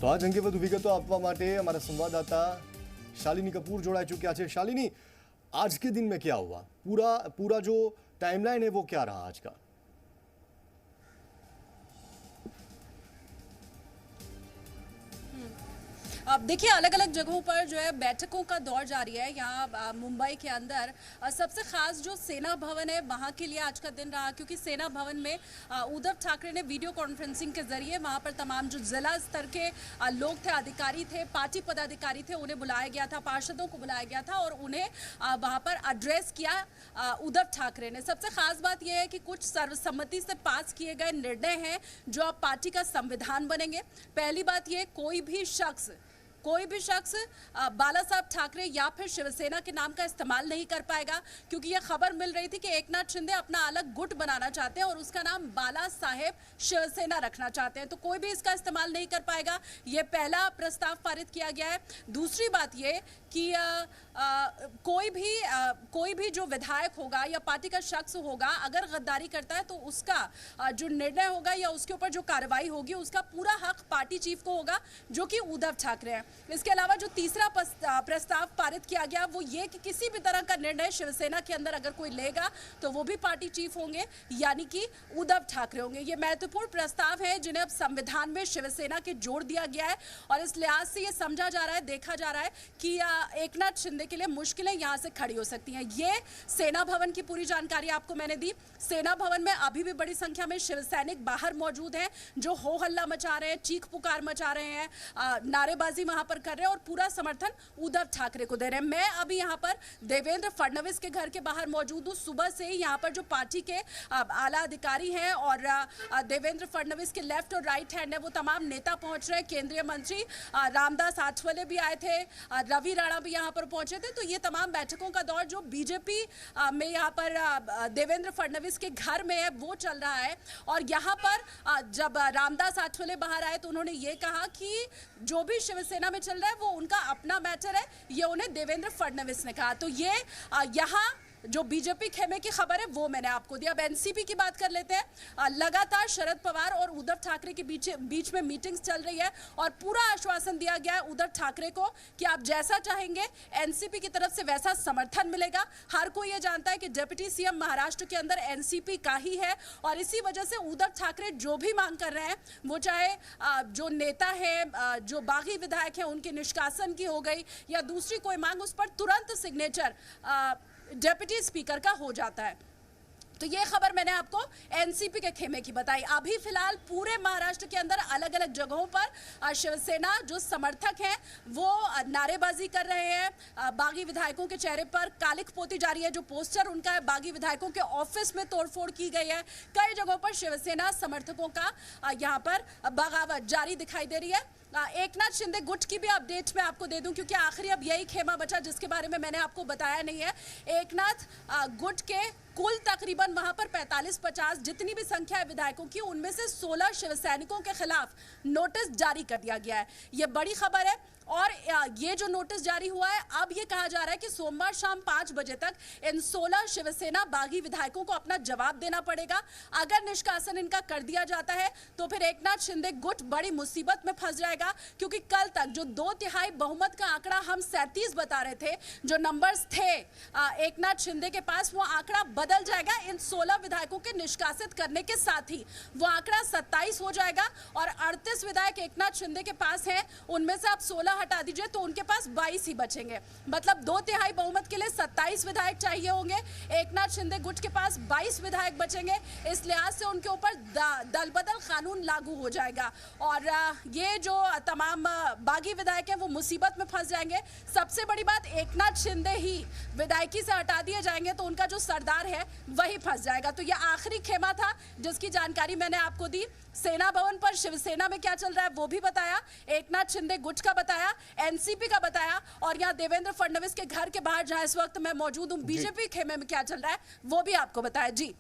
તો આ જ અંગે વધુ વિગતો આપવા માટે हमारा संवाददाता शालिनी कपूर जोड़ा चुके हैं। शालिनी, आज के दिन में क्या हुआ, पूरा पूरा जो टाइमलाइन है वो क्या रहा आज का? अब देखिए, अलग अलग जगहों पर जो है बैठकों का दौर जारी है। यहाँ मुंबई के अंदर सबसे खास जो सेना भवन है वहाँ के लिए आज का दिन रहा, क्योंकि सेना भवन में उद्धव ठाकरे ने वीडियो कॉन्फ्रेंसिंग के जरिए वहाँ पर तमाम जो जिला स्तर के लोग थे, अधिकारी थे, पार्टी पदाधिकारी थे, उन्हें बुलाया गया था, पार्षदों को बुलाया गया था और उन्हें वहाँ पर एड्रेस किया उद्धव ठाकरे ने। सबसे खास बात यह है कि कुछ सर्वसम्मति से पास किए गए निर्णय हैं जो अब पार्टी का संविधान बनेंगे। पहली बात यह, कोई भी शख्स बाला साहब ठाकरे या फिर शिवसेना के नाम का इस्तेमाल नहीं कर पाएगा, क्योंकि यह खबर मिल रही थी कि एकनाथ शिंदे अपना अलग गुट बनाना चाहते हैं और उसका नाम बाला साहेब शिवसेना रखना चाहते हैं, तो कोई भी इसका इस्तेमाल नहीं कर पाएगा। यह पहला प्रस्ताव पारित किया गया है। दूसरी बात यह कि कोई भी जो विधायक होगा या पार्टी का शख्स होगा, अगर गद्दारी करता है तो उसका जो निर्णय होगा या उसके ऊपर जो कार्रवाई होगी उसका पूरा हक पार्टी चीफ को होगा, जो कि उद्धव ठाकरे हैं। इसके अलावा जो तीसरा प्रस्ताव पारित किया गया वो ये कि किसी भी तरह का निर्णय शिवसेना के अंदर अगर कोई लेगा तो वो भी पार्टी चीफ होंगे, यानी कि उद्धव ठाकरे होंगे। ये महत्वपूर्ण प्रस्ताव है जिन्हें अब संविधान में शिवसेना के जोड़ दिया गया है और इस लिहाज से ये समझा जा रहा है, देखा जा रहा है कि एकनाथ शिंदे के लिए मुश्किलें यहाँ से खड़ी हो सकती हैं। ये सेना भवन की पूरी जानकारी आपको मैंने दी। सेना भवन में अभी भी बड़ी संख्या में शिव सैनिक बाहर मौजूद हैं जो हो हल्ला मचा रहे हैं, चीख पुकार मचा रहे हैं, नारेबाजी वहां पर कर रहे हैं और पूरा समर्थन उद्धव ठाकरे को दे रहे हैं। मैं अभी यहाँ पर देवेंद्र फडणवीस के घर के बाहर मौजूद हूँ। सुबह से ही यहाँ पर जो पार्टी के आला अधिकारी हैं और देवेंद्र फडणवीस के लेफ्ट और राइट हैंड है वो तमाम नेता पहुंच रहे हैं। केंद्रीय मंत्री रामदास आठवले भी आए थे, रवि राणा भी यहाँ पर पहुंचे थे। तो ये तमाम बैठकों का दौर जो बीजेपी में यहाँ पर देवेंद्र फडणवीस के घर में है वो चल रहा है। और यहाँ पर जब रामदास आठवले बाहर आए तो उन्होंने ये कहा कि जो भी शिवसेना में चल रहा है वो उनका अपना मैटर है, ये उन्हें देवेंद्र फडणवीस ने कहा। तो ये यहाँ जो बीजेपी खेमे की खबर है वो मैंने आपको दी। अब एनसीपी की बात कर लेते हैं। लगातार शरद पवार और उद्धव ठाकरे के बीच में मीटिंग्स चल रही है और पूरा आश्वासन दिया गया है उद्धव ठाकरे को कि आप जैसा चाहेंगे एनसीपी की तरफ से वैसा समर्थन मिलेगा। हर कोई ये जानता है कि डिप्टी सीएम महाराष्ट्र के अंदर एनसीपी का ही है और इसी वजह से उद्धव ठाकरे जो भी मांग कर रहे हैं, वो चाहे जो नेता है, जो बागी विधायक है उनके निष्कासन की हो गई या दूसरी कोई मांग, उस पर तुरंत सिग्नेचर डिप्टी स्पीकर का हो जाता है। तो ये खबर मैंने आपको एनसीपी के खेमे की बताई। अभी फिलहाल पूरे महाराष्ट्र के अंदर अलग अलग जगहों पर शिवसेना जो समर्थक हैं वो नारेबाजी कर रहे हैं। बागी विधायकों के चेहरे पर कालिख पोती जा रही है, जो पोस्टर उनका है बागी विधायकों के ऑफिस में तोड़फोड़ की गई है। कई जगहों पर शिवसेना समर्थकों का यहाँ पर बगावत जारी दिखाई दे रही है। एकनाथ शिंदे गुट की भी अपडेट मैं आपको दे दूं, क्योंकि आखिरी अब यही खेमा बचा जिसके बारे में मैंने आपको बताया नहीं है। एकनाथ गुट के कुल तकरीबन वहां पर 45-50 जितनी भी संख्या है विधायकों की, उनमें से 16 शिवसैनिकों के खिलाफ नोटिस जारी कर दिया गया है। यह बड़ी खबर है और ये जो नोटिस जारी हुआ है, अब ये कहा जा रहा है कि सोमवार शाम 5 बजे तक इन 16 शिवसेना बागी विधायकों को अपना जवाब देना पड़ेगा। अगर निष्कासन इनका कर दिया जाता है तो फिर एकनाथ शिंदे गुट बड़ी मुसीबत में फंस जाएगा, क्योंकि कल तक जो 2/3 बहुमत का आंकड़ा हम 37 बता रहे थे, जो नंबर्स थे एकनाथ शिंदे के पास, वो आंकड़ा बदल जाएगा। इन 16 विधायकों के निष्कासित करने के साथ ही वो आंकड़ा 27 हो जाएगा और 38 विधायक एकनाथ शिंदे के पास हैं, उनमें से आप 16 हटा दीजिए तो उनके पास 22 ही बचेंगे। मतलब 2/3 बहुमत के लिए 27 विधायक चाहिए होंगे, एकनाथ शिंदे गुट के पास 22 विधायक बचेंगे। इस लिहाज से उनके ऊपर दल बदल कानून लागू हो जाएगा और ये जो तमाम बागी विधायक हैं वो मुसीबत में फंस जाएंगे। सबसे बड़ी बात, एकनाथ शिंदे ही विधायकी से हटा दिए जाएंगे तो उनका जो सरदार है वही फंस जाएगा। तो यह आखिरी खेमा था जिसकी जानकारी मैंने आपको दी। सेना भवन पर शिवसेना में क्या चल रहा है वो भी बताया, एकनाथ शिंदे गुट का बताया, एनसीपी का बताया और यहाँ देवेंद्र फडणवीस के घर के बाहर जहां इस वक्त मैं मौजूद हूँ बीजेपी खेमे में क्या चल रहा है वो भी आपको बताया। जी।